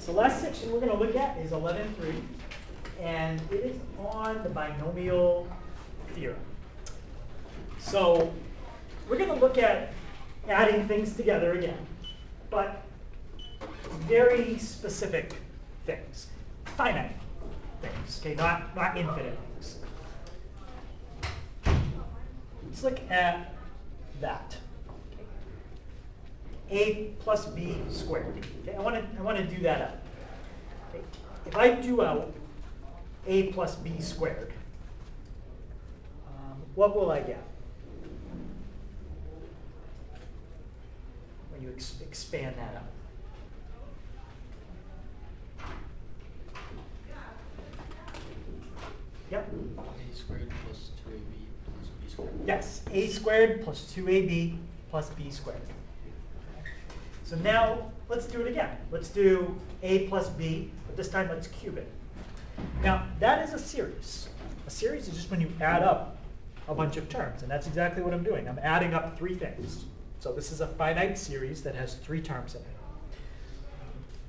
So last section we're going to look at is 11.3, and it is on the binomial theorem. So we're going to look at adding things together again, but very specific things, finite things, okay, not infinite things. Let's look at that. A plus b squared. Okay, I want to do that out. Okay. If I do out a plus b squared, what will I get when you expand that out? Yep. A squared plus 2ab plus b squared. Yes, a squared plus 2ab plus b squared. So now let's do it again. Let's do a plus b, but this time let's cube it. Now that is a series. A series is just when you add up a bunch of terms, and that's exactly what I'm doing. I'm adding up three things. So this is a finite series that has three terms in it.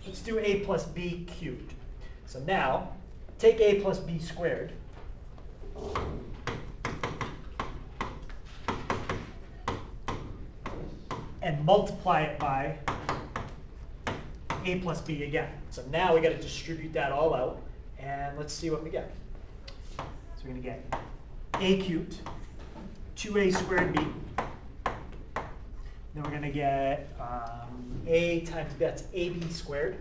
Let's do a plus b cubed. So now take a plus b squared, and multiply it by a plus b again. So now we got to distribute that all out, and let's see what we get. So we're going to get a cubed, 2a squared b. Then we're going to get a times b, that's ab squared.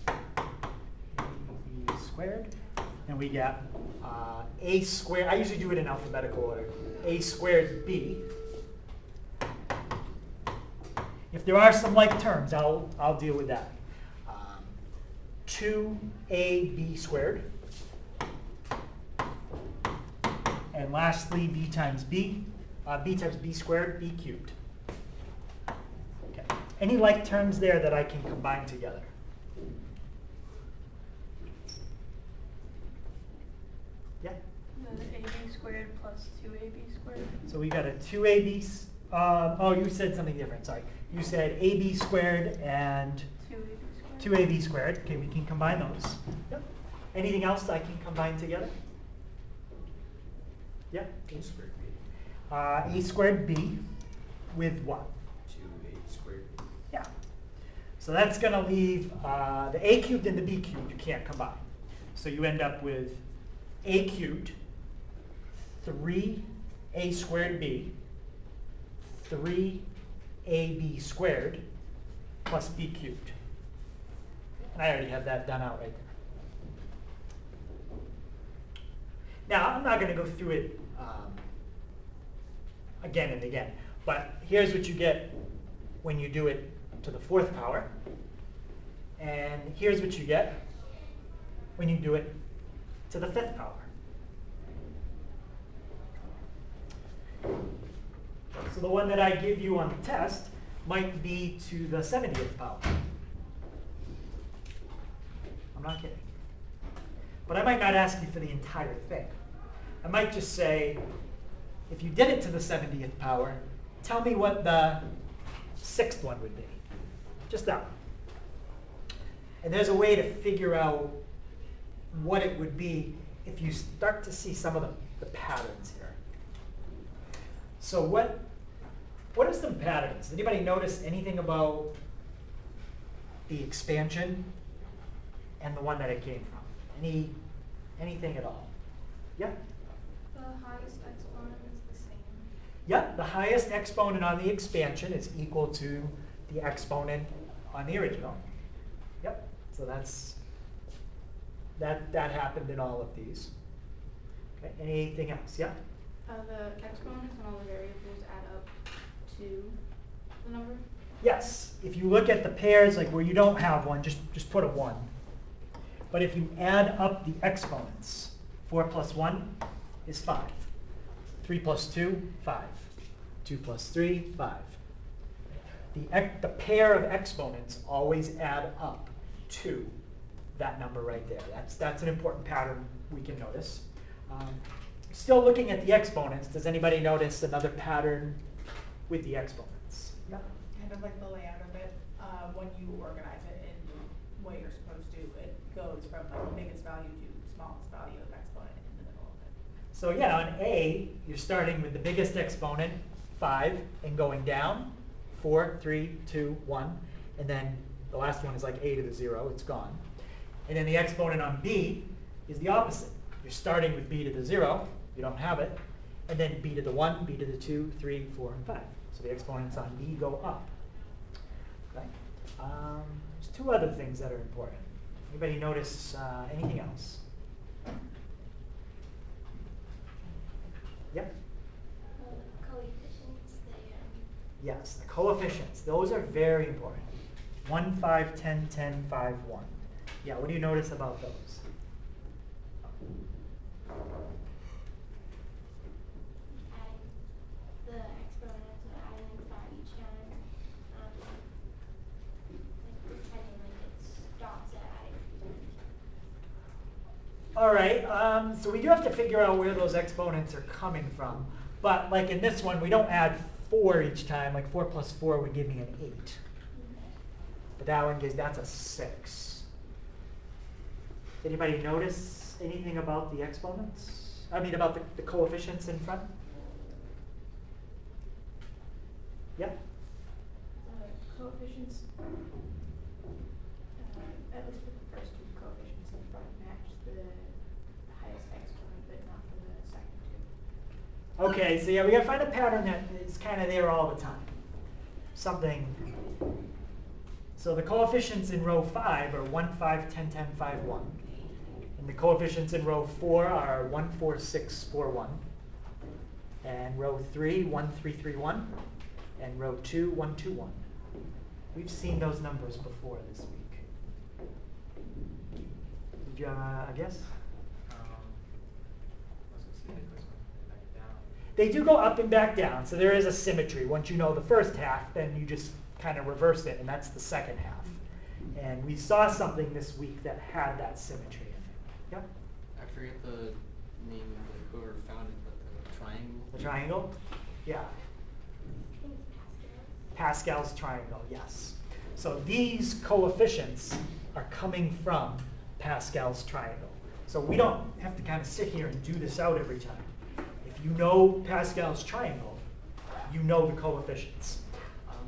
ab squared. And we get a squared, I usually do it in alphabetical order, a squared b. If there are some like terms, I'll deal with that. 2ab squared. And lastly, b times b squared, b cubed. Okay. Any like terms there that I can combine together? Yeah? The ab squared plus 2ab squared. So we got a 2ab, oh, you said something different, sorry. You said ab squared and 2ab squared. Okay, we can combine those. Yep. Anything else I can combine together? Yeah? A squared b. A squared b with what? 2a squared b. Yeah. So that's going to leave the a cubed and the b cubed you can't combine. So you end up with a cubed, 3a squared b, 3ab squared, plus b cubed. And I already have that done out right there. Now, I'm not going to go through it again and again, but here's what you get when you do it to the fourth power, and here's what you get when you do it to the fifth power. So the one that I give you on the test might be to the 70th power. I'm not kidding. But I might not ask you for the entire thing. I might just say, if you did it to the 70th power, tell me what the sixth one would be. Just that one. And there's a way to figure out what it would be if you start to see some of the patterns here. So what are some patterns? Anybody notice anything about the expansion and the one that it came from? Anything at all? Yeah? The highest exponent is the same. Yeah, the highest exponent on the expansion is equal to the exponent on the original. Yep, so that happened in all of these. Okay, anything else? Yeah? The exponents and all the variables add up to the number? Yes, if you look at the pairs, like where you don't have one, just put a 1. But if you add up the exponents, 4 plus 1 is 5. 3 plus 2, 5. 2 plus 3, 5. The pair of exponents always add up to that number right there. That's an important pattern we can notice. Still looking at the exponents, does anybody notice another pattern with the exponents? Yeah. Kind of like the layout of it, when you organize it in what you're supposed to. do. It goes from like the biggest value to the smallest value of exponent in the middle of it. So yeah, on A, you're starting with the biggest exponent, 5, and going down, 4, 3, 2, 1, and then the last one is like a to the 0, it's gone. And then the exponent on B is the opposite. You're starting with b to the 0, you don't have it, and then b to the 1, b to the 2, 3, 4, and 5. So the exponents on B go up. Okay? There's two other things that are important. Anybody notice anything else? Yep. Coefficients, Yes, the coefficients. Those are very important. 1, 5, 10, 10, 5, 1. Yeah, what do you notice about those? adding the exponents or adding them by each time. Like pretending like it stops at adding 3 times. All right, so we do have to figure out where those exponents are coming from. But like in this one, we don't add 4 each time. Like 4 plus 4 would give me an 8. But that one gives, that's a 6. Anybody notice anything about the exponents? I mean, about the coefficients in front? Yep. Coefficients, at least for the first 2 coefficients in front, match the highest exponent, but not for the second 2. Okay, so yeah, we gotta find a pattern that is kind of there all the time. Something. So the coefficients in row 5 are 1, 5, 10, 10, 5, 1. And the coefficients in row 4 are 1, 4, 6, 4, 1. And row 3, 1, 3, 3, 1. And row 2, 1, 2, 1. We've seen those numbers before this week. Did you have a guess? They do go up and back down, so there is a symmetry. Once you know the first half, then you just kind of reverse it, and that's the second half. And we saw something this week that had that symmetry in it. Yep. I forget the name of like whoever found it, but the triangle. The triangle? Yeah. I think it's Pascal. Pascal's triangle, yes. So these coefficients are coming from Pascal's triangle. So we don't have to kind of sit here and do this out every time. If you know Pascal's triangle, you know the coefficients.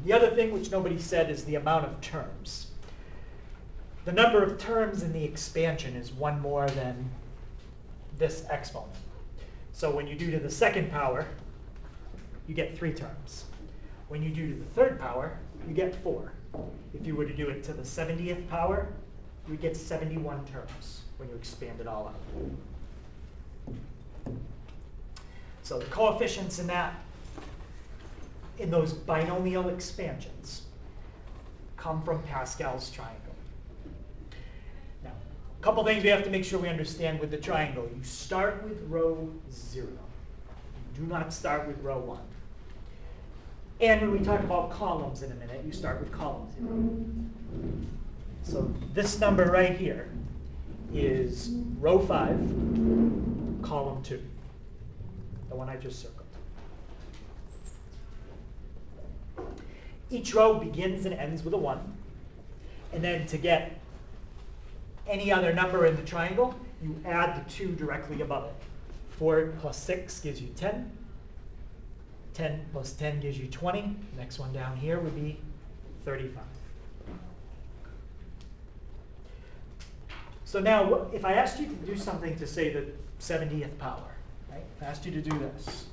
The other thing which nobody said is the amount of terms. The number of terms in the expansion is 1 more than this exponent. So when you do to the second power, you get 3 terms. When you do to the third power, you get 4. If you were to do it to the 70th power, you would get 71 terms when you expand it all out. So the coefficients in those binomial expansions come from Pascal's triangle. Now, a couple things we have to make sure we understand with the triangle. You start with row 0. You do not start with row 1. And when we talk about columns in a minute, you start with column 0. So this number right here is row 5, column 2, the one I just circled. Each row begins and ends with a 1. And then to get any other number in the triangle, you add the 2 directly above it. 4 plus 6 gives you 10. 10 plus 10 gives you 20. Next one down here would be 35. So now, if I asked you to do something to say the 70th power, right? If I asked you to do this,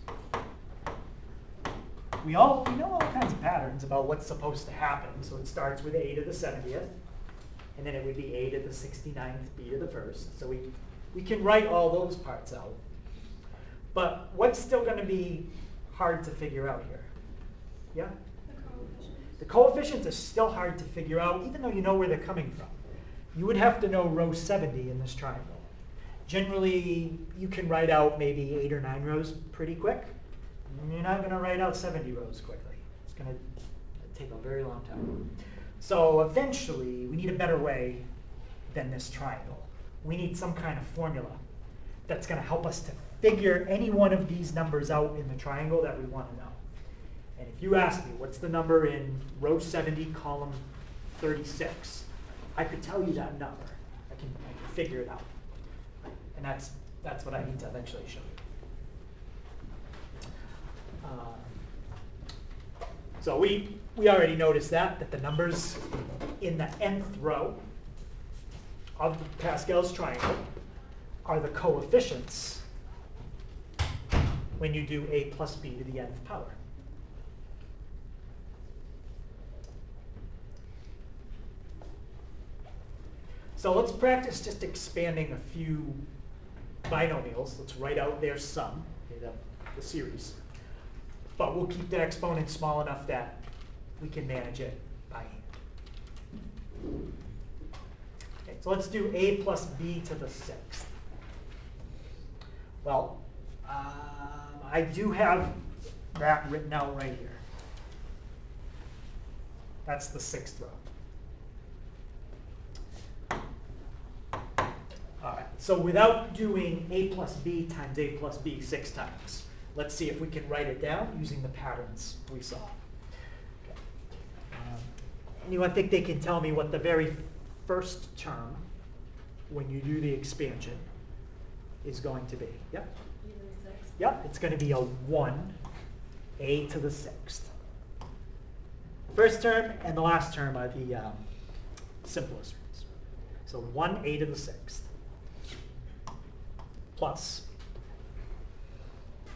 we know all kinds of patterns about what's supposed to happen. So it starts with a to the 70th, and then it would be a to the 69th, b to the 1st. So we can write all those parts out. But what's still going to be hard to figure out here? Yeah? The coefficients are still hard to figure out, even though you know where they're coming from. You would have to know row 70 in this triangle. Generally, you can write out maybe 8 or 9 rows pretty quick. You're not going to write out 70 rows quickly. It's going to take a very long time. So eventually, we need a better way than this triangle. We need some kind of formula that's going to help us to figure any one of these numbers out in the triangle that we want to know. And if you ask me, what's the number in row 70, column 36, I could tell you that number. I can figure it out. And that's what I need to eventually show you. So we already noticed that the numbers in the nth row of Pascal's triangle are the coefficients when you do a plus b to the nth power. So let's practice just expanding a few binomials. Let's write out their sum, okay, the series. But we'll keep the exponent small enough that we can manage it by hand. Okay, so let's do a plus b to the sixth. Well, I do have that written out right here. That's the sixth row. All right, so without doing a plus b times a plus b 6 times, let's see if we can write it down using the patterns we saw. Okay. Anyone think they can tell me what the very first term, when you do the expansion, is going to be? Yep. Yep, it's going to be a 1, a to the sixth. First term and the last term are the simplest ones. So 1, a to the sixth. Plus,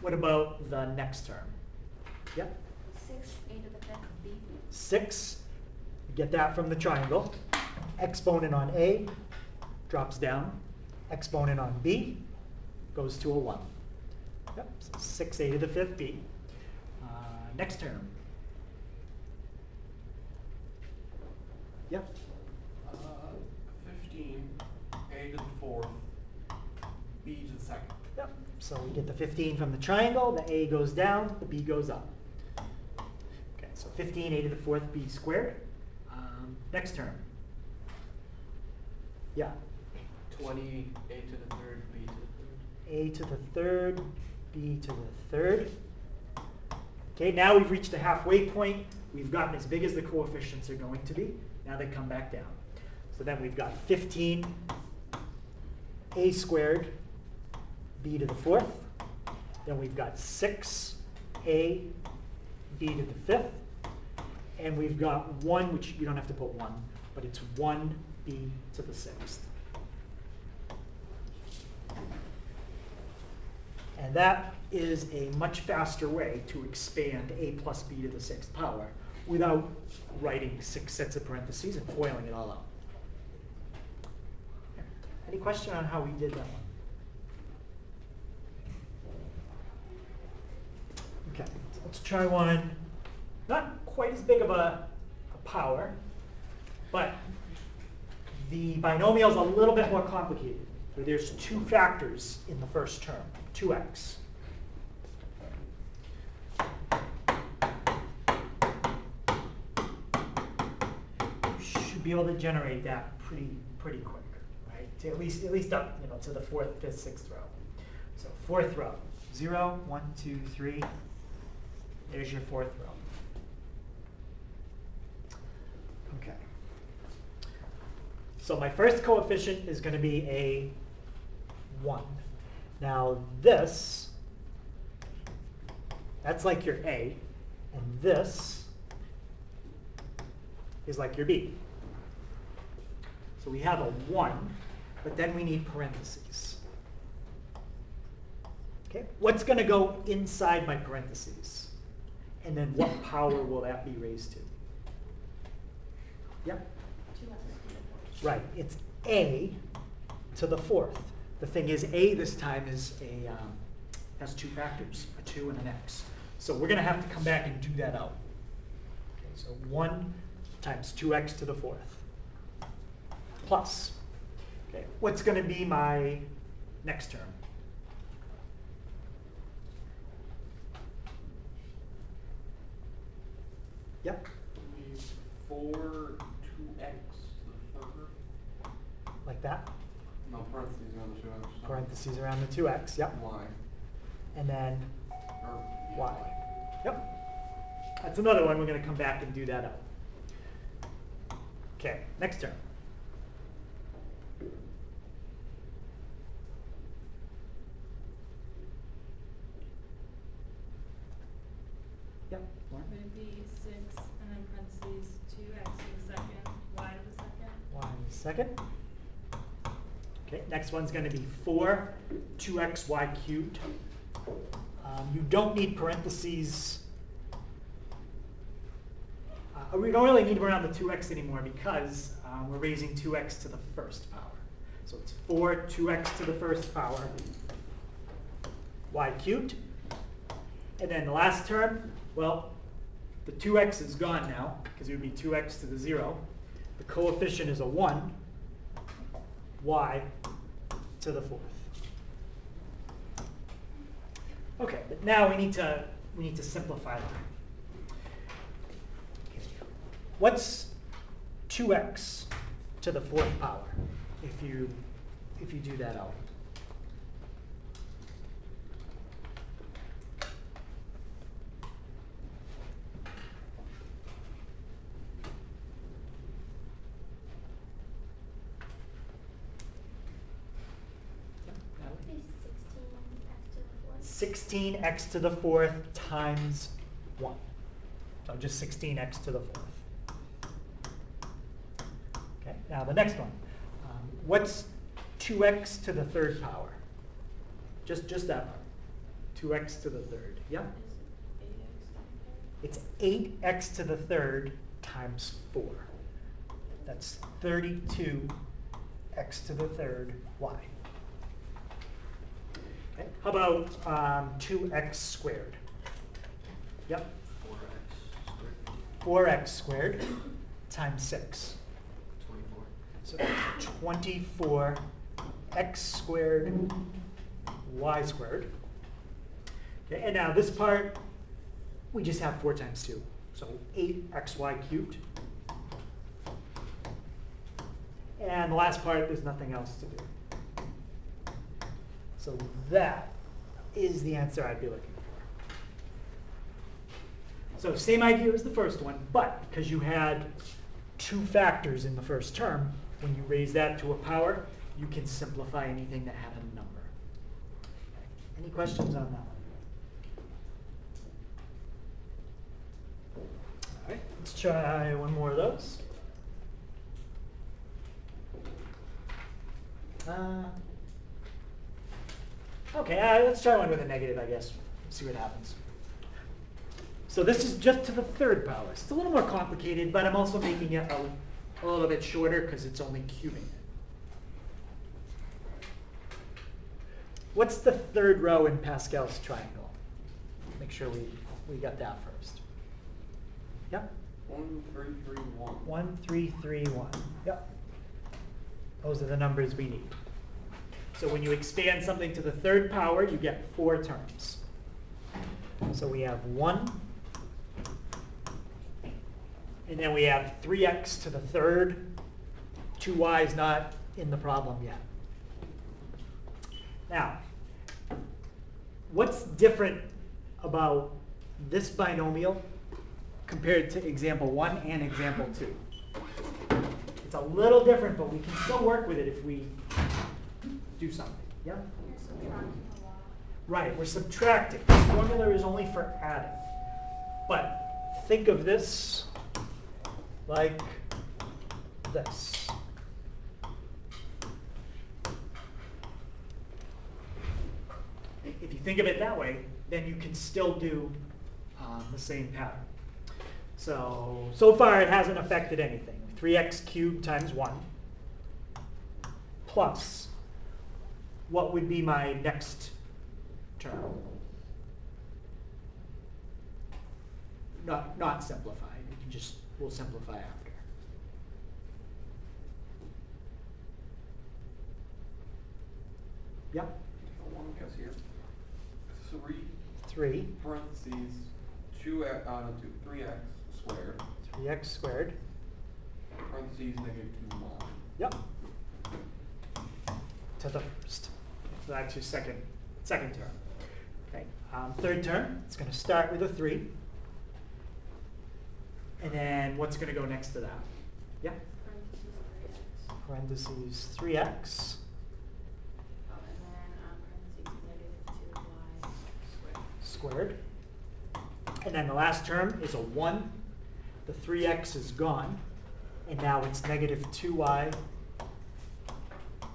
what about the next term? Yep. 6, a to the 5th, b. 6, you get that from the triangle. Exponent on a drops down. Exponent on b goes to a 1. Yep, so 6a to the 5th b. Next term. Yep. 15, a to the 4th, b to the 2nd. Yep. So we get the 15 from the triangle. The a goes down. The b goes up. Okay, so 15 a to the 4th b squared. Next term. Yeah. 20, a to the 3rd, b to the 3rd. A to the 3rd, b to the 3rd. Okay, now we've reached the halfway point. We've gotten as big as the coefficients are going to be. Now they come back down. So then we've got 15 a squared b to the 4th. Then we've got 6 a b to the 5th. And we've got 1, which you don't have to put 1, but it's 1 b to the 6th. And that is a much faster way to expand a plus b to the 6th power without writing 6 sets of parentheses and foiling it all out. Any question on how we did that one? Okay, so let's try one. Not quite as big of a power, but the binomial is a little bit more complicated. So there's 2 factors in the first term, 2x. You should be able to generate that pretty quick, right? To at least up, to the 4th, 5th, 6th row. So 4th row, 0, 1, 2, 3. There's your 4th row. Okay. So my first coefficient is going to be a 1. Now this, that's like your a, and this is like your b. So we have a 1, but then we need parentheses. Okay, what's going to go inside my parentheses? And then what power will that be raised to? Yep. Right, it's a to the 4th. The thing is, a this time is has 2 factors, a 2 and an x. So we're going to have to come back and do that out. Okay, so 1 times 2x to the 4th plus. Okay, what's going to be my next term? Yep. 4, 2x to the 3rd. Like that. No, parentheses around the 2x. Parentheses around the 2x, yep. Y. And then Or y. Yep. That's another one. We're going to come back and do that out. Okay, next term. Yep. Lauren? Would it be 6 and then parentheses 2x to the second, y to the second? Y to the second. Okay, next one's going to be 4 2xy cubed. You don't need parentheses. We don't really need them around the 2x anymore because we're raising 2x to the first power. So it's 4 2x to the first power y cubed. And then the last term, well, the 2x is gone now because it would be 2x to the 0. The coefficient is a 1, y to the 4th. Okay, but now we need to simplify that. Okay. What's 2x to the 4th power if you do that out? Is 16x to the 4th. 16x to the 4th times 1. So just 16x to the 4th. Okay, now the next one. What's 2x to the 3rd power? Just that part. 2x to the 3rd. Yeah? It's 8x to the 3rd times 4. That's 32x to the 3rd y. Okay. How about 2x squared? Yep. 4x squared times 6. 24. So 24x squared y squared. Okay, and now this part, we just have 4 times 2. So 8xy cubed. And the last part, there's nothing else to do. So that is the answer I'd be looking for. So same idea as the first one, but because you had 2 factors in the first term, when you raise that to a power, you can simplify anything that had a number. Any questions on that one? All right, let's try one more of those. Okay, let's try one with a negative, I guess. See what happens. So this is just to the 3rd power. It's a little more complicated, but I'm also making it a little bit shorter because it's only cubing it. What's the 3rd row in Pascal's triangle? Make sure we got that first. Yep. 1 3 3 1. 1 3 3 1. Yep. Those are the numbers we need. So when you expand something to the 3rd power, you get 4 terms. So we have 1, and then we have 3x to the 3rd. 2y is not in the problem yet. Now, what's different about this binomial compared to example 1 and example 2? It's a little different, but we can still work with it if we do something. Yeah? You're subtracting a lot. Right, we're subtracting. This formula is only for adding. But think of this like this. If you think of it that way, then you can still do the same pattern. So far it hasn't affected anything. 3x cubed times 1 plus what would be my next term? Not simplified. You just we'll simplify after. Yep. One guess here. 3. Parentheses 3x squared. 3x squared. Parentheses -2y. Yep. To the first. So that's your second term. Okay. 3rd term, it's going to start with a 3. And then what's going to go next to that? Yeah? Parentheses 3x. Oh, and then parentheses -2y squared. Squared. And then the last term is a 1. The 3x is gone. And now it's negative 2y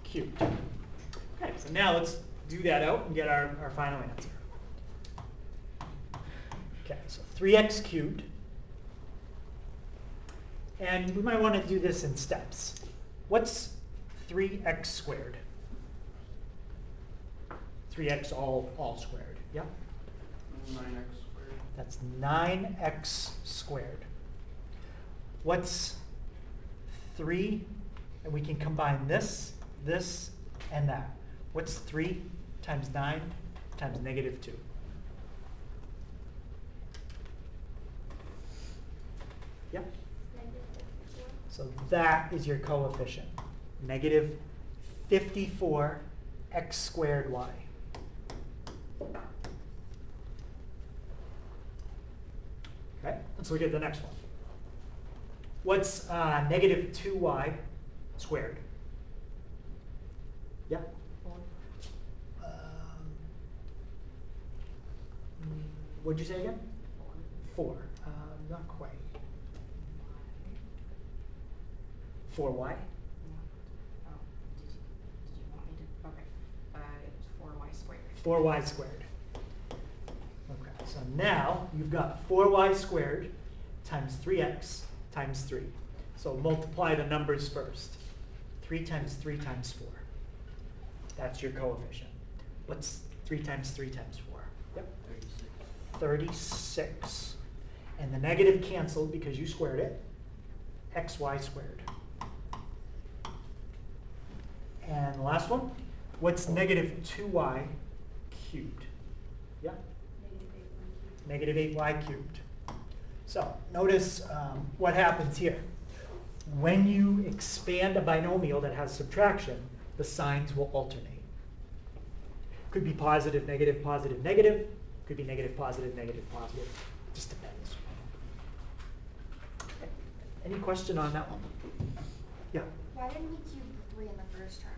cubed. Okay, so now let's do that out and get our final answer. Okay, so 3x cubed. And we might want to do this in steps. What's 3x squared? 3x all squared. Yep. 9x squared. That's 9x squared. What's 3? And we can combine this, and that. What's 3 times 9 times negative 2? Yep. So that is your coefficient. Negative 54 x squared y. Okay, let's look at the next one. What's negative 2y squared? Yeah? What'd you say again? 4. Not quite. 4y? Oh, did you want me to? Okay. It's 4y squared. 4y squared. Okay, so now you've got 4y squared times 3x times 3. So multiply the numbers first. 3 times 3 times 4. That's your coefficient. What's 3 times 3 times 4? Yep. 36. And the negative canceled because you squared it. xy squared. And the last one, what's negative 2y cubed? Yeah? Negative 8y cubed. So notice what happens here. When you expand a binomial that has subtraction, the signs will alternate. Could be positive, negative, positive, negative. Could be negative, positive, negative, positive. Just depends. Okay. Any question on that one? Yeah. Why didn't we cube 3 in the first term?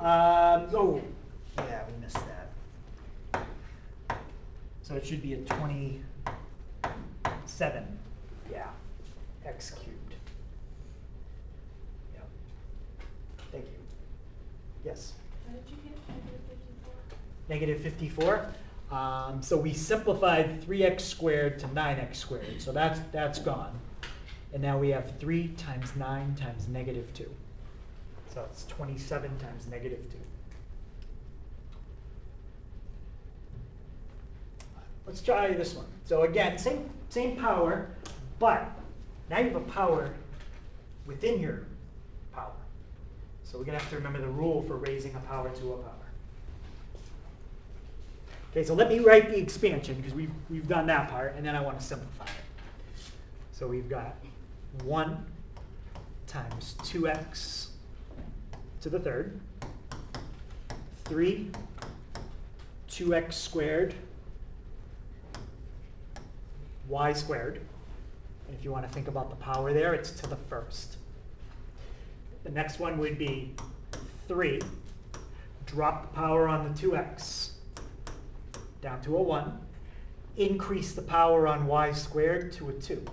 Oh, yeah, we missed that. So it should be a 27. Yeah, x cubed. Yeah. Thank you. Yes? How did you get Negative 54. So we simplified 3x squared to 9x squared. So that's gone. And now we have 3 times 9 times negative 2. So it's 27 times negative 2. Let's try this one. So again, same power, but now you have a power within your power. So we're going to have to remember the rule for raising a power to a power. Okay, so let me write the expansion because we've done that part, and then I want to simplify it. So we've got 1 times 2x to the third, 3, 2x squared, y squared. And if you want to think about the power there, it's to the first. The next one would be 3. Drop the power on the 2x down to a 1. Increase the power on y squared to a 2.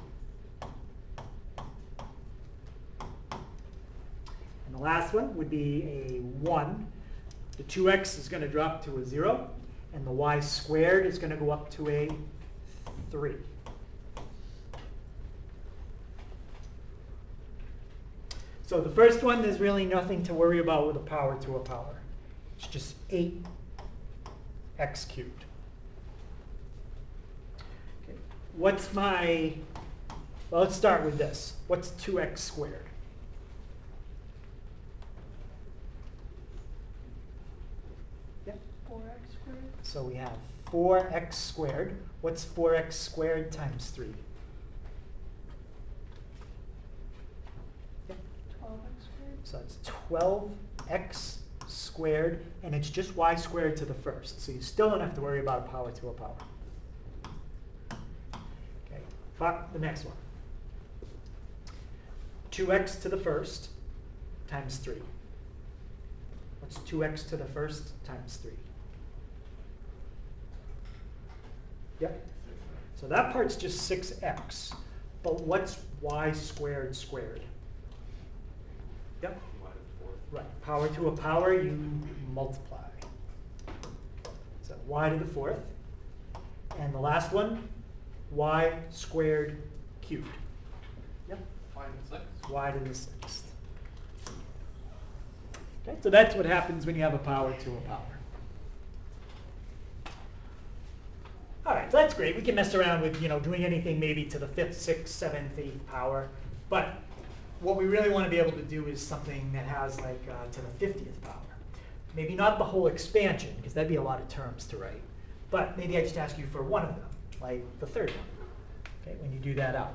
And the last one would be a 1. The 2x is going to drop to a 0. And the y squared is going to go up to a 3. So the first one, there's really nothing to worry about with a power to a power. It's just 8x cubed. Okay. What's my, well, let's start with this. What's 2x squared? Yep. 4x squared. So we have 4x squared. What's 4x squared times 3? 12x squared. So it's 12x squared, and it's just y squared to the first. So you still don't have to worry about a power to a power. Okay, but the next one. 2x to the first times 3. What's 2x to the first times 3? Yep. So that part's just 6x. But what's y squared squared? Yep. Y to the fourth. Right. Power to a power, you multiply. So y to the fourth. And the last one, y squared cubed. Yep. Y to the sixth. Y to the sixth. Okay, so that's what happens when you have a power to a power. All right, so that's great. We can mess around with, doing anything maybe to the 5th, 6th, 7th, 8th power. But what we really want to be able to do is something that has like to the 50th power. Maybe not the whole expansion, because that'd be a lot of terms to write. But maybe I just ask you for one of them, like the third one, okay, when you do that out.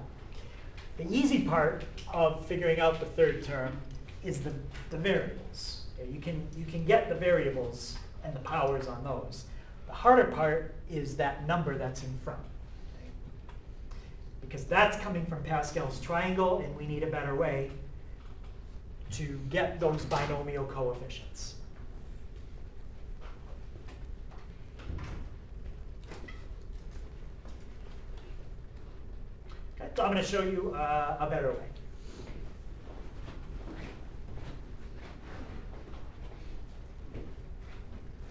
The easy part of figuring out the third term is the variables. Okay? You can get the variables and the powers on those. The harder part is that number that's in front. Okay? Because that's coming from Pascal's triangle, and we need a better way to get those binomial coefficients. Okay, so I'm going to show you a better way.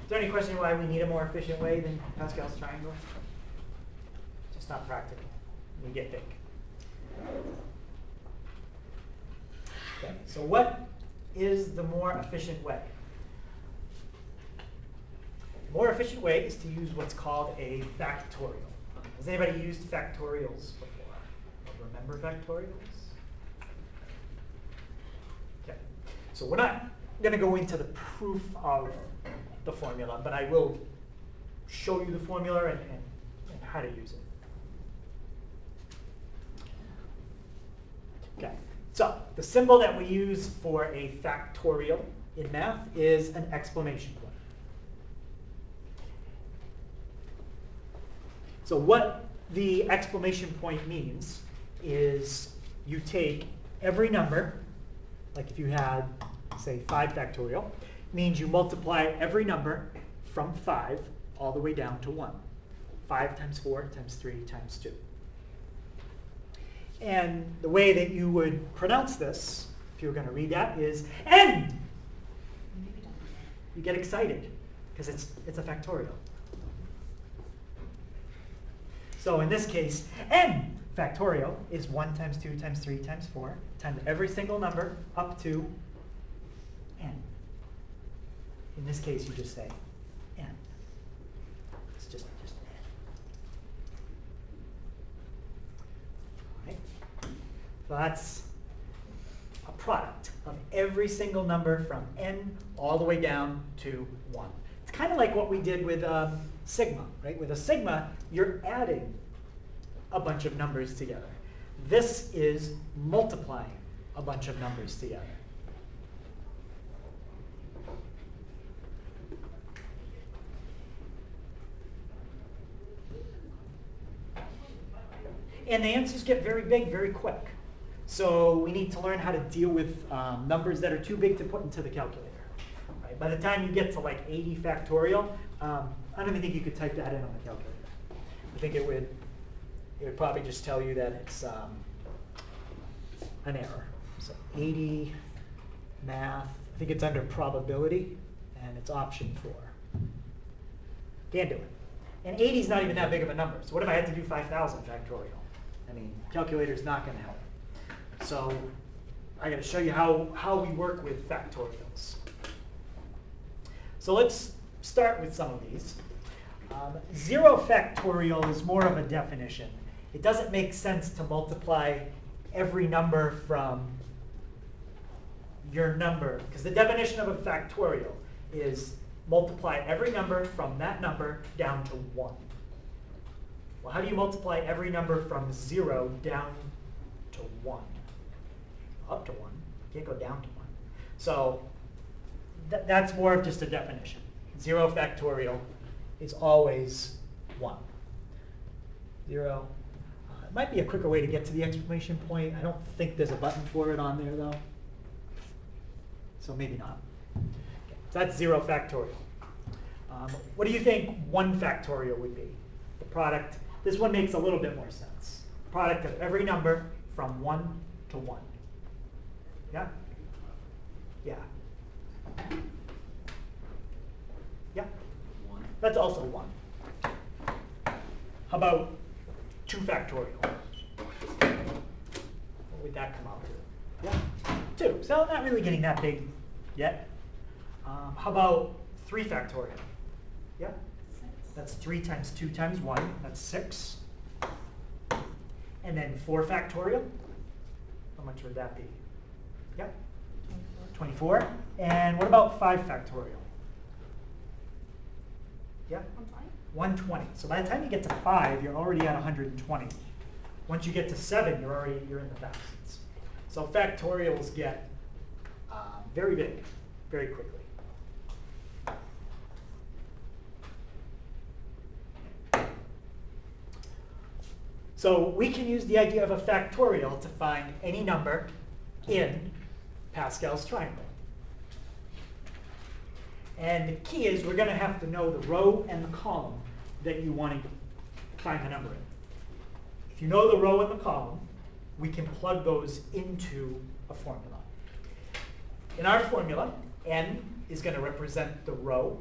Is there any question why we need a more efficient way than Pascal's triangle? Just not practical. We get big. Okay, so what is the more efficient way? The more efficient way is to use what's called a factorial. Has anybody used factorials before? Or remember factorials? Okay, so we're not going to go into the proof of the formula, but I will show you the formula and how to use it. Okay, so the symbol that we use for a factorial in math is an exclamation point. So what the exclamation point means is you take every number, like if you had, say, 5 factorial, means you multiply every number from 5 all the way down to 1. 5 times 4 times 3 times 2. And the way that you would pronounce this, if you were going to read that, is n. You get excited because it's a factorial. So in this case, n factorial is 1 times 2 times 3 times 4 times every single number up to n. In this case, you just say n. It's just n. Right? So that's a product of every single number from n all the way down to 1. It's kind of like what we did with sigma, right? With a sigma, you're adding a bunch of numbers together. This is multiplying a bunch of numbers together. And the answers get very big very quick. So we need to learn how to deal with numbers that are too big to put into the calculator. Right? By the time you get to like 80 factorial, I don't even think you could type that in on the calculator. I think it would probably just tell you that it's an error. So 80 math, I think it's under probability, and it's option 4. Can't do it. And 80 is not even that big of a number. So what if I had to do 5,000 factorial? I mean, calculator's not going to help. So I got to show you how we work with factorials. So let's start with some of these. 0 factorial is more of a definition. It doesn't make sense to multiply every number from your number, because the definition of a factorial is multiply every number from that number down to 1. Well, how do you multiply every number from 0 down to 1? Up to 1. You can't go down to 1. So that's more of just a definition. 0 factorial is always 1. 0. It might be a quicker way to get to the exclamation point. I don't think there's a button for it on there, though. So maybe not. Okay, so that's 0 factorial. What do you think 1 factorial would be? The product This one makes a little bit more sense. Product of every number from 1 to 1. Yeah? Yeah. Yeah. 1. That's also 1. How about 2 factorial? What would that come out to? Yeah, 2. So not really getting that big yet. How about 3 factorial? Yeah? That's 3 times 2 times 1. That's 6. And then 4 factorial? How much would that be? Yeah? 24. And what about 5 factorial? Yeah? 120. So by the time you get to 5, you're already at 120. Once you get to 7, you're in the thousands. So factorials get very big, very quickly. So we can use the idea of a factorial to find any number in Pascal's triangle. And the key is we're going to have to know the row and the column that you want to find the number in. If you know the row and the column, we can plug those into a formula. In our formula, n is going to represent the row,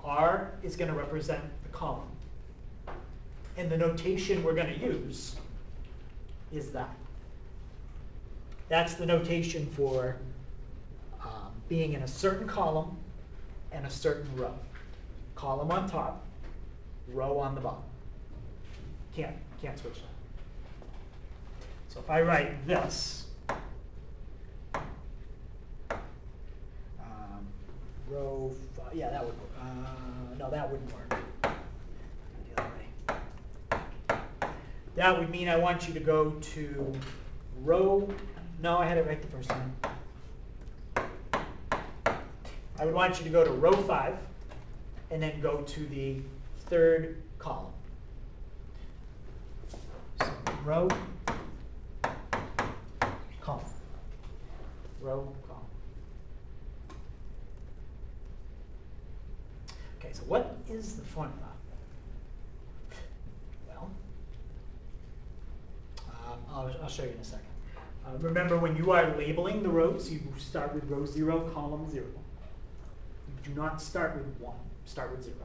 r is going to represent the column. And the notation we're going to use is that. That's the notation for being in a certain column and a certain row. Column on top, row on the bottom. Can't switch that. So if I write this, row, yeah, that would work. No, that wouldn't work. The other way. That would mean I want you to go to row, no, I had it right the first time. I would want you to go to row 5 and then go to the 3rd column. So row, column, row, column. Okay, so what is the formula? Well, I'll show you in a second. Remember, when you are labeling the rows, you start with row 0, column 0. Do not start with 1, start with 0.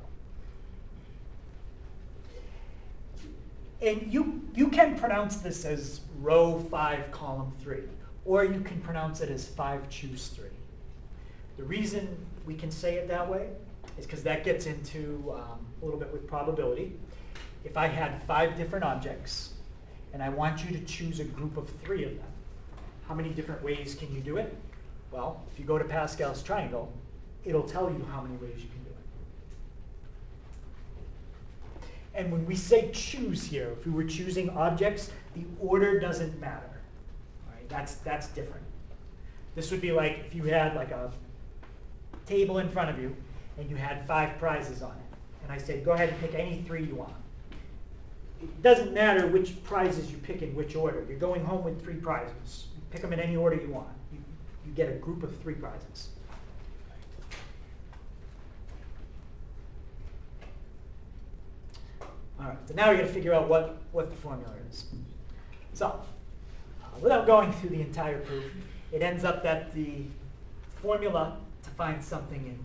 And you can pronounce this as row 5, column 3, or you can pronounce it as 5, choose 3. The reason we can say it that way is because that gets into a little bit with probability. If I had 5 different objects, and I want you to choose a group of 3 of them, how many different ways can you do it? Well, if you go to Pascal's triangle, it'll tell you how many ways you can do it. And when we say choose here, if we were choosing objects, the order doesn't matter. Right? That's different. This would be like if you had like a table in front of you and you had 5 prizes on it. And I said, go ahead and pick any 3 you want. It doesn't matter which prizes you pick in which order. You're going home with 3 prizes. You pick them in any order you want. You get a group of 3 prizes. All right, so now we're going to figure out what the formula is. So, without going through the entire proof, it ends up that the formula to find something in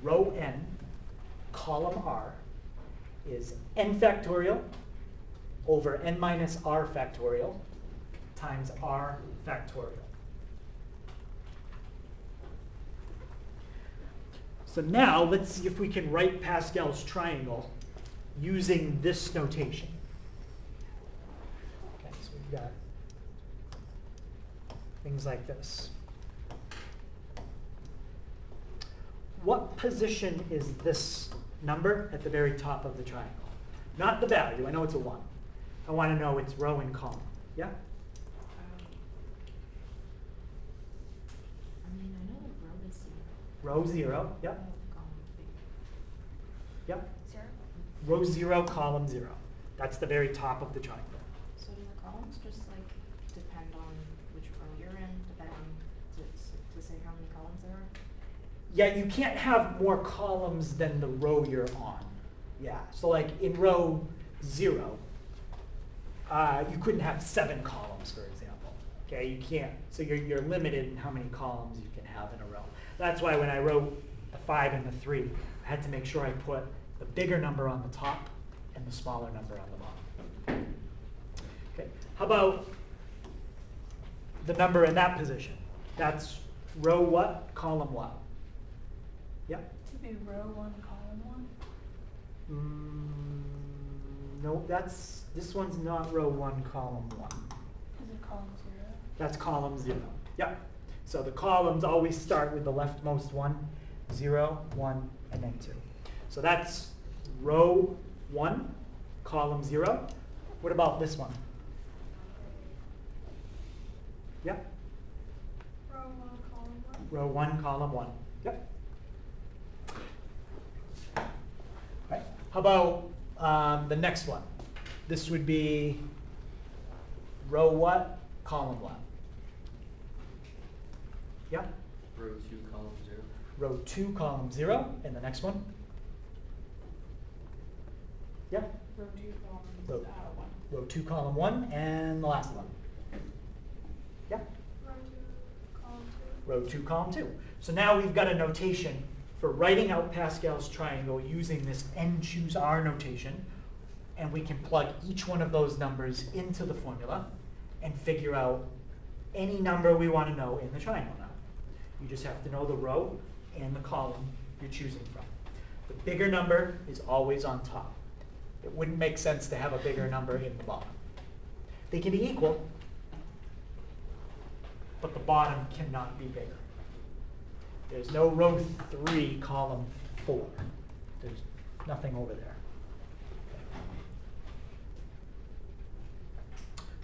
row n, column r, is n factorial over n minus r factorial times r factorial. So now let's see if we can write Pascal's triangle using this notation. Okay, so we've got things like this. What position is this number at the very top of the triangle? Not the value, I know it's a 1. I want to know its row and column. Yeah? I mean, I know the row is 0. Row 0, yep, Column big. yep. 0. Row 0, column 0. That's the very top of the triangle. So do the columns just like depend on which row you're in, depend on to say how many columns there are? Yeah, you can't have more columns than the row you're on. Yeah, so like in row 0, you couldn't have 7 columns, for example. Okay, you can't. So you're limited in how many columns you can have in a row. That's why when I wrote the 5 and the 3, I had to make sure I put the bigger number on the top and the smaller number on the bottom. Okay, how about the number in that position? That's row what, column what? Yep. To be row 1, column 1? No, this one's not row 1, column 1. Is it column 0? That's column 0. Yep. So the columns always start with the leftmost one, 0, 1, and then 2. So that's row 1, column 0. What about this one? Yep. Row 1, column 1? Row 1, column 1. Yep. Right. How about the next one? This would be row what, column what? Yep. Row 2, column 0. Row 2, column 0. And the next one? Yep. Row 2, column Row, 1. row 2, column 1. And the last one? Yep. Row 2, column 2. Row 2, column 2. So now we've got a notation for writing out Pascal's triangle using this n choose r notation. And we can plug each one of those numbers into the formula and figure out any number we want to know in the triangle now. You just have to know the row and the column you're choosing from. The bigger number is always on top. It wouldn't make sense to have a bigger number in the bottom. They can be equal, but the bottom cannot be bigger. There's no row 3, column 4. There's nothing over there.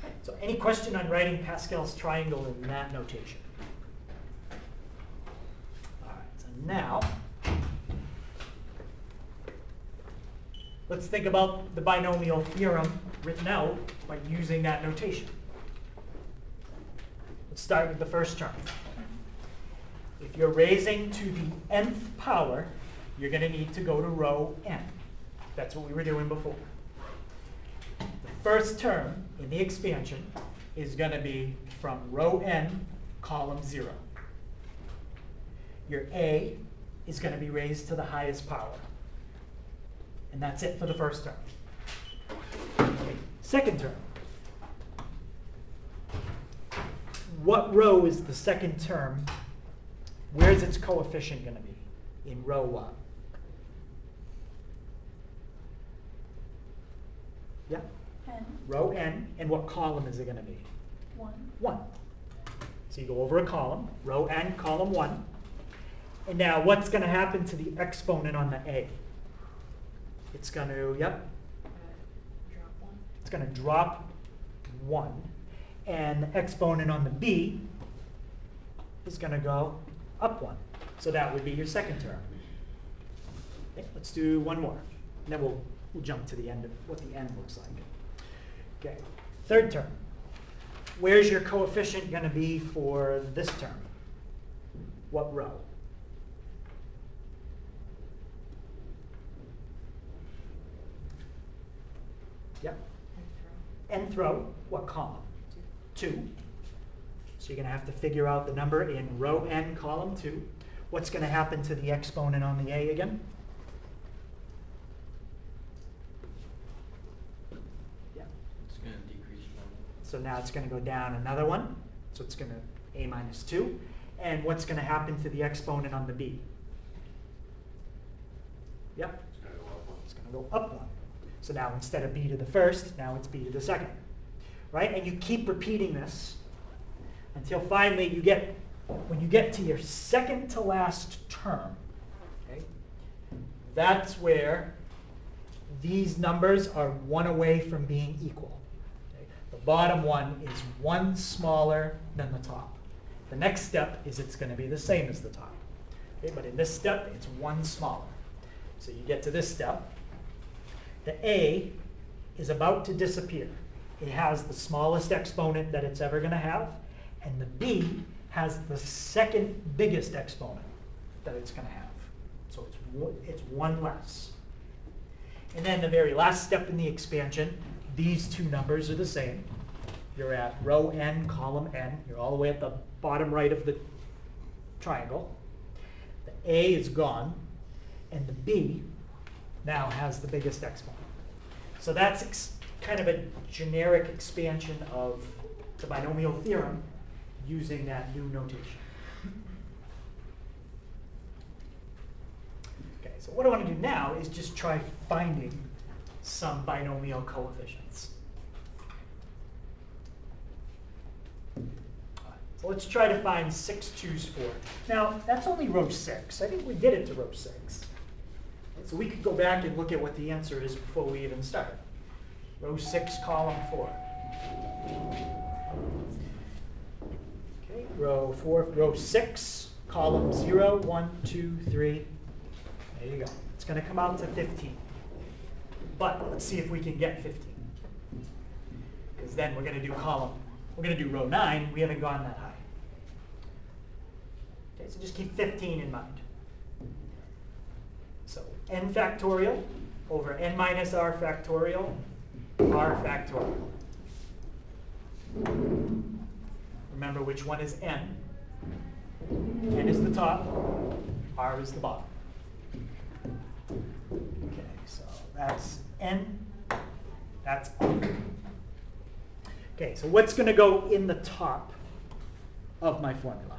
Okay, so any question on writing Pascal's triangle in that notation? All right, so now let's think about the binomial theorem written out by using that notation. Let's start with the first term. If you're raising to the nth power, you're going to need to go to row n. That's what we were doing before. The first term in the expansion is going to be from row n, column 0. Your a is going to be raised to the highest power. And that's it for the first term. Okay. Second term. What row is the second term? Where's its coefficient going to be? In row what? Yeah? N. Row n. And what column is it going to be? 1. 1. So you go over a column, row n, column 1. And now what's going to happen to the exponent on the a? It's going to, yep, Drop 1. it's going to drop 1. And the exponent on the b is going to go up 1. So that would be your second term. Okay, let's do one more. And then we'll jump to the end of what the end looks like. Okay, third term. Where's your coefficient going to be for this term? What row? Yep. Nth row, what column? 2. So you're going to have to figure out the number in row n, column 2. What's going to happen to the exponent on the a again? Yeah. It's going to decrease 1. So now it's going to go down another 1. So it's going to a minus 2. And what's going to happen to the exponent on the b? Yep. It's going to go up 1. So now instead of b to the first, now it's b to the second. Right? And you keep repeating this until finally you get, when you get to your second to last term, okay, that's where these numbers are 1 away from being equal. Okay? The bottom one is 1 smaller than the top. The next step is it's going to be the same as the top. Okay? But in this step, it's 1 smaller. So you get to this step. The a is about to disappear. It has the smallest exponent that it's ever going to have, and the b has the second biggest exponent that it's going to have. So it's 1 less. And then the very last step in the expansion, these two numbers are the same. You're at row n, column n. You're all the way at the bottom right of the triangle. The a is gone, and the b now has the biggest exponent. So that's kind of a generic expansion of the binomial theorem using that new notation. Okay, so what I want to do now is just try finding some binomial coefficients. So let's try to find 6, choose 4. Now, that's only row 6. I think we did it to row 6. So we could go back and look at what the answer is before we even start. Row 6, column 4. Okay, row 6, column 0, 1, 2, 3. There you go. It's going to come out to 15. But let's see if we can get 15. Because then we're going to do row 9. We haven't gone that high. Okay, so just keep 15 in mind. So n factorial over n minus r factorial, r factorial. Remember which one is n. N is the top, r is the bottom. Okay, so that's n, that's r. Okay, so what's going to go in the top of my formula?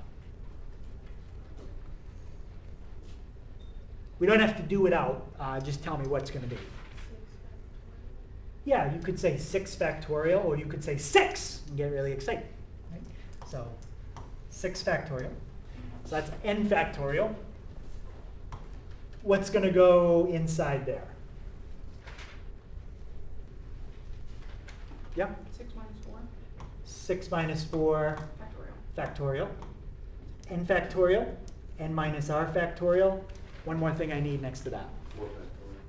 We don't have to do it out. Just tell me what's going to be. Yeah, you could say 6 factorial, or you could say 6 and get really excited. Right? So 6 factorial. So that's n factorial. What's going to go inside there? Yep. 6 minus 4. 6 minus 4 Factorial. factorial. N factorial. N minus r factorial. One more thing I need next to that.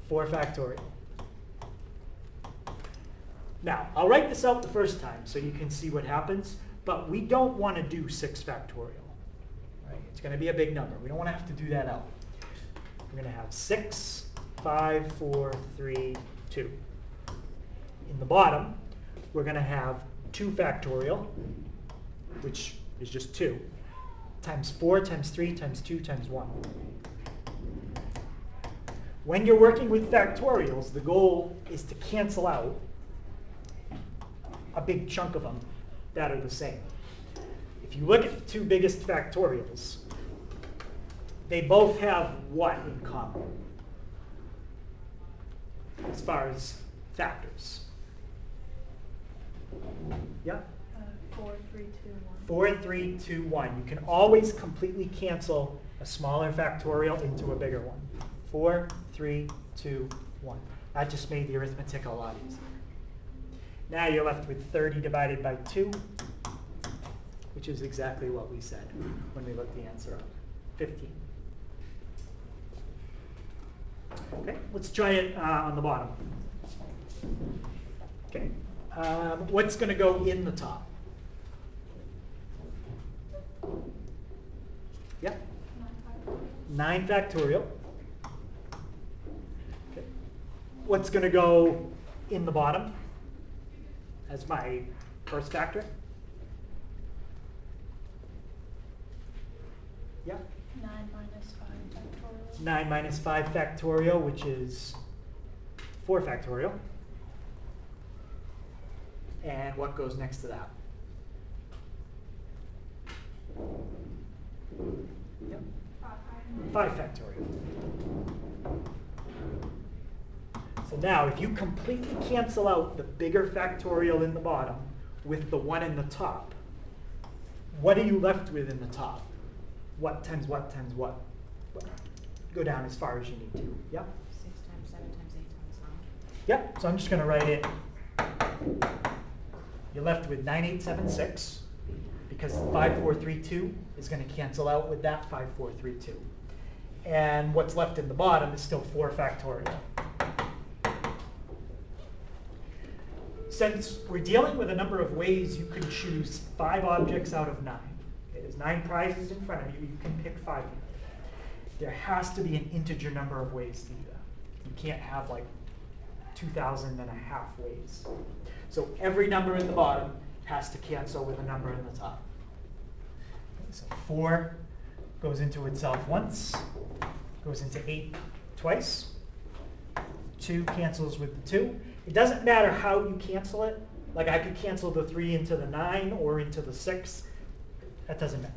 4 factorial. Now, I'll write this out the first time so you can see what happens, but we don't want to do 6 factorial. Right? It's going to be a big number. We don't want to have to do that out. We're going to have 6, 5, 4, 3, 2. In the bottom, we're going to have 2 factorial, which is just 2, times 4, times 3, times 2, times 1. When you're working with factorials, the goal is to cancel out a big chunk of them that are the same. If you look at the 2 biggest factorials, they both have what in common as far as factors? Yeah? 4, 3, 2, 1. 4, 3, 2, 1. You can always completely cancel a smaller factorial into a bigger one. 4, 3, 2, 1. That just made the arithmetic a lot easier. Now you're left with 30 divided by 2, which is exactly what we said when we looked the answer up. 15. Okay, let's try it on the bottom. Okay, what's going to go in the top? Yeah? 9 factorial. Okay. What's going to go in the bottom as my first factor? Yeah? 9 minus 5 factorial. 9 minus 5 factorial, which is 4 factorial. And what goes next to that? Yep. 5 factorial. So now, if you completely cancel out the bigger factorial in the bottom with the 1 in the top, what are you left with in the top? What times what times what? Well, go down as far as you need to. Yep. 6 times 7 times 8 times 9. Yep. So I'm just going to write it. You're left with 9876 because 5432 is going to cancel out with that 5432. And what's left in the bottom is still 4 factorial. Since we're dealing with a number of ways you can choose 5 objects out of 9, okay, there's 9 prizes in front of you, you can pick 5 of them. There has to be an integer number of ways to do that. You can't have like 2,000.5 ways. So every number in the bottom has to cancel with a number in the top. Okay, so 4 goes into itself once, goes into 8 twice. 2 cancels with the 2. It doesn't matter how you cancel it. Like I could cancel the 3 into the 9 or into the 6. That doesn't matter.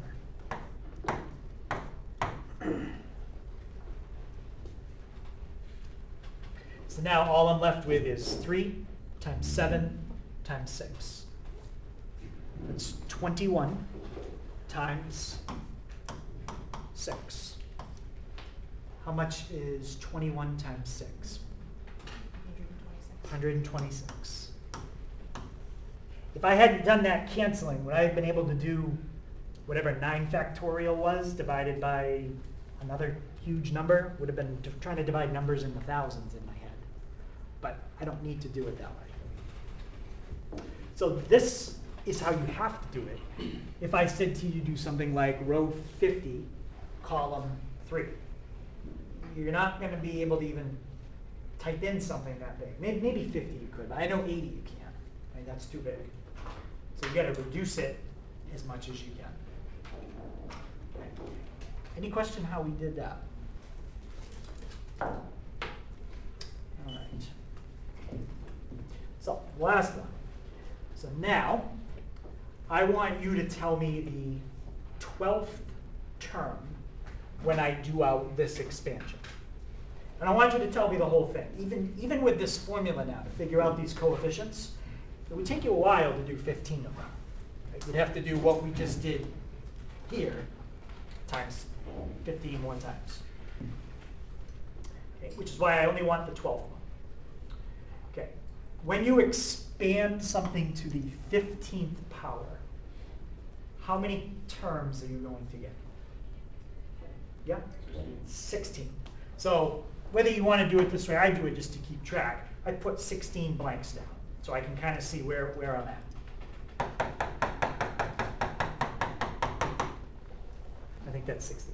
So now all I'm left with is 3 times 7 times 6. That's 21 times 6. How much is 21 times 6? 126. If I hadn't done that canceling, would I have been able to do whatever 9 factorial was divided by another huge number? Would have been trying to divide numbers in the thousands in my head. But I don't need to do it that way. So this is how you have to do it. If I said to you do something like row 50, column 3, you're not going to be able to even type in something that big. Maybe 50 you could, but I know 80 you can't. I mean, that's too big. So you got to reduce it as much as you can. Okay. Any question how we did that? All right. So last one. So now I want you to tell me the 12th term when I do out this expansion. And I want you to tell me the whole thing. Even with this formula now to figure out these coefficients, it would take you a while to do 15 of them. Right? You'd have to do what we just did here times 15 more times. Okay, which is why I only want the 12th one. Okay. When you expand something to the 15th power, how many terms are you going to get? Yeah? 16. So whether you want to do it this way, I do it just to keep track. I put 16 blanks down so I can kind of see where I'm at. I think that's 16.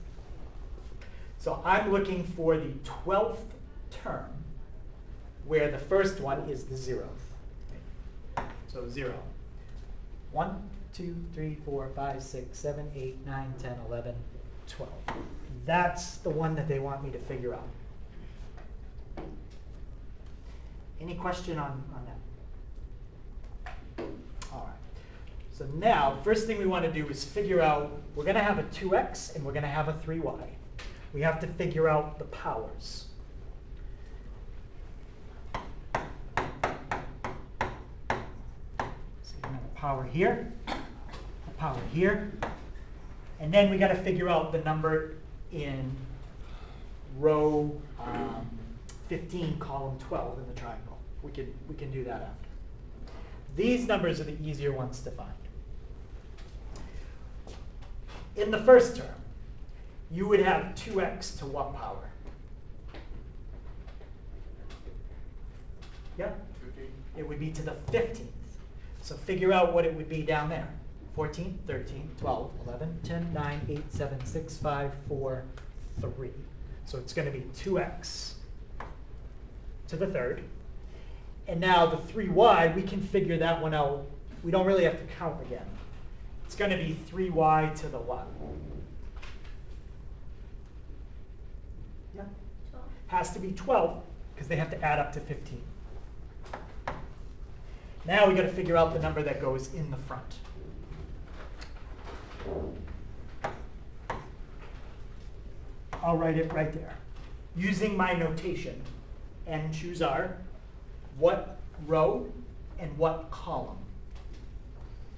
So I'm looking for the 12th term where the first one is the 0th. So 0. 1, 2, 3, 4, 5, 6, 7, 8, 9, 10, 11, 12. That's the one that they want me to figure out. Any question on that? All right. So now, first thing we want to do is figure out, we're going to have a 2x and we're going to have a 3y. We have to figure out the powers. So we're going to have a power here, a power here, and then we got to figure out the number in row 15, column 12 in the triangle. We can do that after. These numbers are the easier ones to find. In the first term, you would have 2x to what power? Yeah? It would be to the 15th. So figure out what it would be down there. 14, 13, 12, 11, 10, 9, 8, 7, 6, 5, 4, 3. So it's going to be 2x to the third. And now the 3y, we can figure that one out. We don't really have to count again. It's going to be 3y to the what? Yeah? 12. Has to be 12 because they have to add up to 15. Now we got to figure out the number that goes in the front. I'll write it right there. Using my notation, n choose r, what row and what column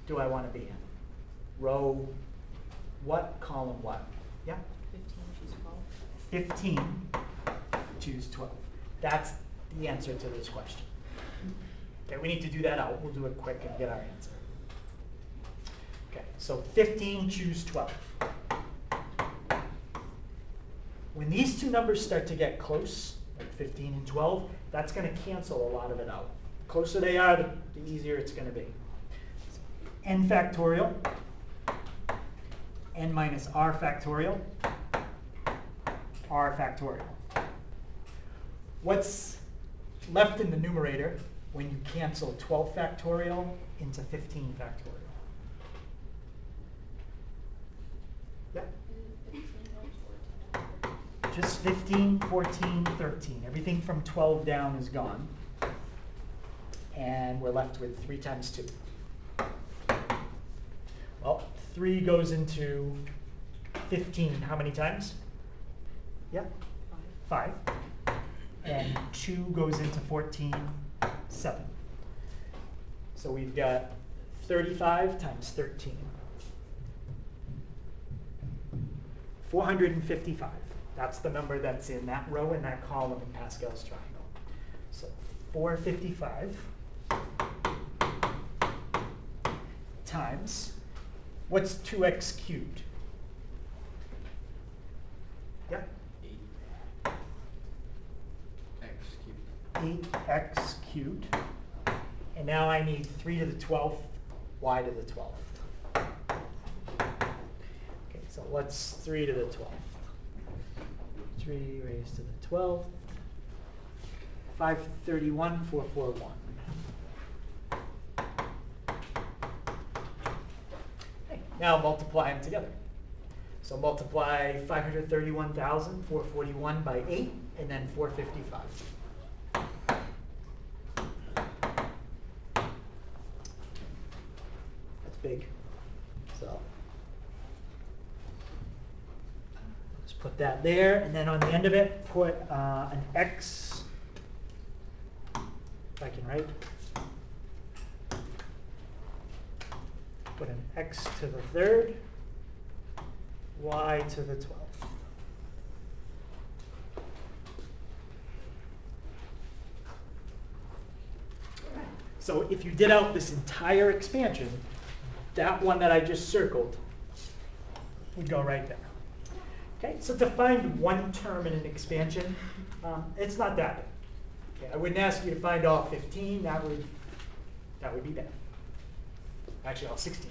do I want to be in? Row what, column what? Yeah? 15, choose 12. That's the answer to this question. Okay, we need to do that out. We'll do it quick and get our answer. Okay, so 15, choose 12. When these two numbers start to get close, like 15 and 12, that's going to cancel a lot of it out. The closer they are, the easier it's going to be. So n factorial, n minus r factorial, r factorial. What's left in the numerator when you cancel 12 factorial into 15 factorial? Yeah. Just 15, 14, 13. Everything from 12 down is gone. And we're left with 3 times 2. Well, 3 goes into 15 how many times? Yeah, 5. And 2 goes into 14, 7. So we've got 35 times 13. 455. That's the number that's in that row and that column in Pascal's triangle. So 455 times, what's 2x cubed? Yeah? 8x cubed. And now I need 3 to the 12th, y to the 12th. Okay, so what's 3 to the 12th? 3 raised to the 12th. 531, 441. Okay, now multiply them together. So multiply 531,441 by 8, and then 455. That's big. So just put that there, and then on the end of it, put an x, if I can write. Put an x to the 3rd, y to the 12th. So if you did out this entire expansion, that one that I just circled would go right there. Okay, so to find one term in an expansion, it's not that bad. Okay, I wouldn't ask you to find all 15. That would be bad. Actually, all 16.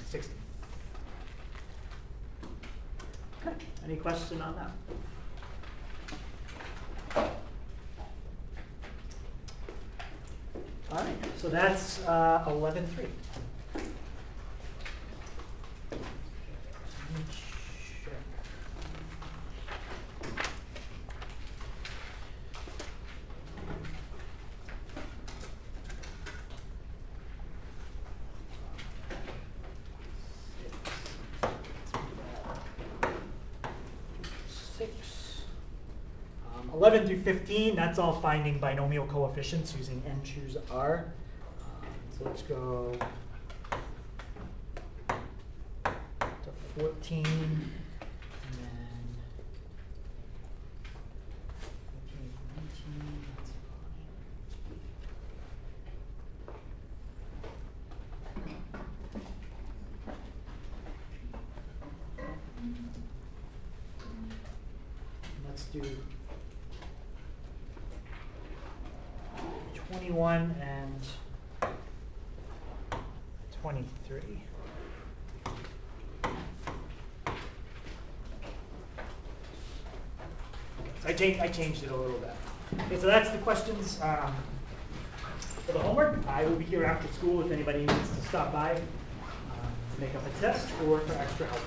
16. Okay, any question on that? All right, so that's 11.3. Six. 11 through 15, that's all finding binomial coefficients using n choose r. So let's go to 14, and then 14, 19, that's fine. Let's do 21 and 23. So I changed it a little bit. Okay, so that's the questions for the homework. I will be here after school if anybody needs to stop by to make up a test or for extra help.